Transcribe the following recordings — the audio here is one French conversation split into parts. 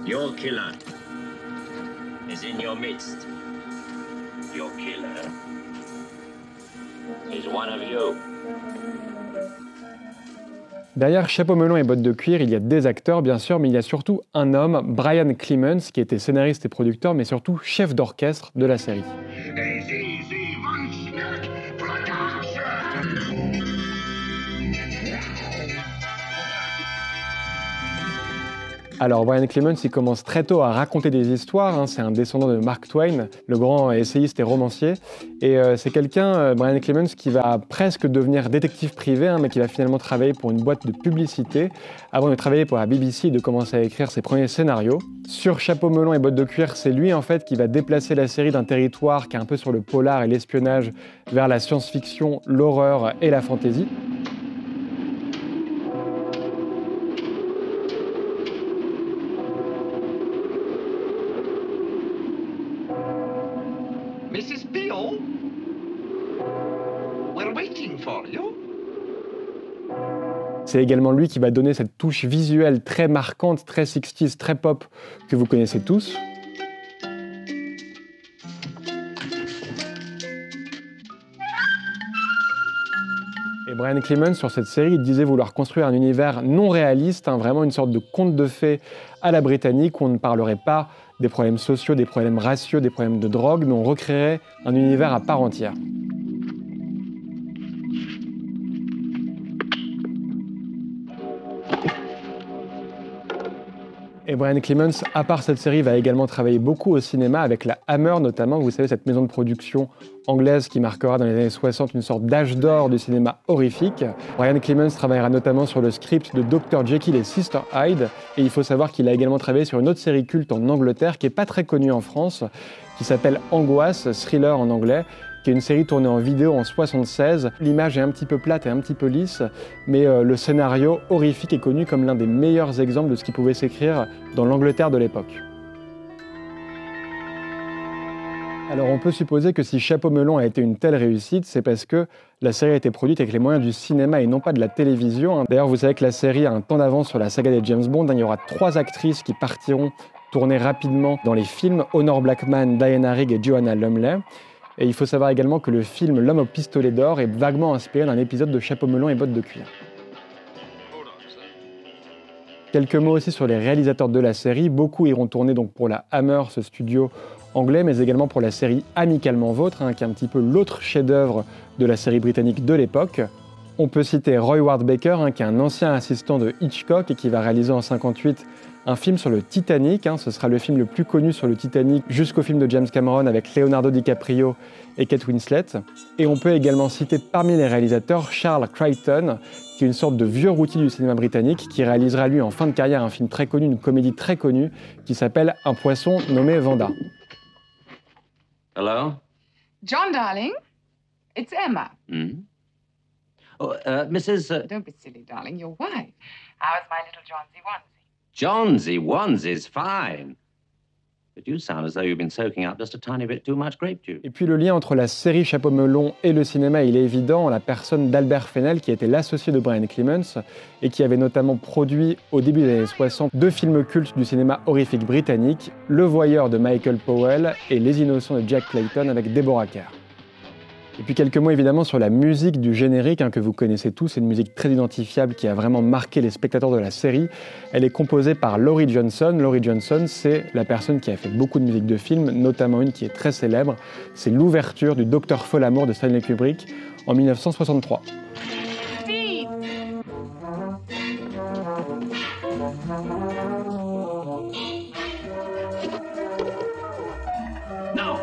Your killer is in your midst. Your killer is one of you. Derrière Chapeau melon et bottes de cuir, il y a des acteurs bien sûr, mais il y a surtout un homme, Brian Clemens, qui était scénariste et producteur, mais surtout chef d'orchestre de la série. Alors Brian Clemens, il commence très tôt à raconter des histoires, c'est un descendant de Mark Twain, le grand essayiste et romancier. Et c'est quelqu'un, Brian Clemens, qui va presque devenir détective privé, mais qui va finalement travailler pour une boîte de publicité, avant de travailler pour la BBC et de commencer à écrire ses premiers scénarios. Sur Chapeau melon et bottes de cuir, c'est lui en fait qui va déplacer la série d'un territoire qui est un peu sur le polar et l'espionnage vers la science-fiction, l'horreur et la fantasy. Mrs. Beale, we're waiting for you. C'est également lui qui va donner cette touche visuelle très marquante, très 60s, très pop, que vous connaissez tous. Et Brian Clemens, sur cette série, il disait vouloir construire un univers non réaliste, vraiment une sorte de conte de fées à la britannique, où on ne parlerait pas des problèmes sociaux, des problèmes raciaux, des problèmes de drogue, mais on recréerait un univers à part entière. Et Brian Clemens, à part cette série, va également travailler beaucoup au cinéma, avec la Hammer notamment, vous savez, cette maison de production anglaise qui marquera dans les années 60 une sorte d'âge d'or du cinéma horrifique. Brian Clemens travaillera notamment sur le script de Dr. Jekyll et Sister Hyde, et il faut savoir qu'il a également travaillé sur une autre série culte en Angleterre, qui n'est pas très connue en France, qui s'appelle Angoisse, thriller en anglais, qui est une série tournée en vidéo en 76. L'image est un petit peu plate et un petit peu lisse, mais le scénario horrifique est connu comme l'un des meilleurs exemples de ce qui pouvait s'écrire dans l'Angleterre de l'époque. Alors on peut supposer que si Chapeau melon a été une telle réussite, c'est parce que la série a été produite avec les moyens du cinéma et non pas de la télévision. D'ailleurs, vous savez que la série a un temps d'avance sur la saga des James Bond. Il y aura 3 actrices qui partiront tourner rapidement dans les films, Honor Blackman, Diana Rigg et Joanna Lumley. Et il faut savoir également que le film L'homme au pistolet d'or est vaguement inspiré d'un épisode de Chapeau melon et bottes de cuir. Quelques mots aussi sur les réalisateurs de la série. Beaucoup iront tourner donc pour la Hammer, ce studio anglais, mais également pour la série Amicalement Vôtre, qui est un petit peu l'autre chef-d'œuvre de la série britannique de l'époque. On peut citer Roy Ward Baker, qui est un ancien assistant de Hitchcock et qui va réaliser en 1958 un film sur le Titanic. Ce sera le film le plus connu sur le Titanic jusqu'au film de James Cameron avec Leonardo DiCaprio et Kate Winslet. Et on peut également citer parmi les réalisateurs Charles Crichton, qui est une sorte de vieux routier du cinéma britannique, qui réalisera lui en fin de carrière un film très connu, une comédie très connue, qui s'appelle Un poisson nommé Vanda. Hello? John, darling, it's Emma. Hmm? Oh, Mrs. Don't be silly, darling, your wife. How's my little Johnsy onesie? Johnsy Onesie's fine. But you sound as though you've been soaking up just a tiny bit too much grape juice. Et puis le lien entre la série Chapeau melon et le cinéma, il est évident, en la personne d'Albert Fennell, qui était l'associé de Brian Clemens et qui avait notamment produit au début des années 60 2 films cultes du cinéma horrifique britannique, Le Voyeur de Michael Powell et Les Innocents de Jack Clayton avec Deborah Kerr. Et puis quelques mots évidemment sur la musique du générique que vous connaissez tous, c'est une musique très identifiable qui a vraiment marqué les spectateurs de la série. Elle est composée par Laurie Johnson. Laurie Johnson, c'est la personne qui a fait beaucoup de musique de film, notamment une qui est très célèbre. C'est l'ouverture du Docteur Folamour de Stanley Kubrick en 1963. Steve! No!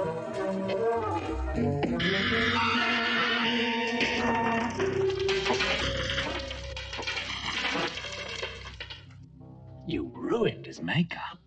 You ruined his makeup.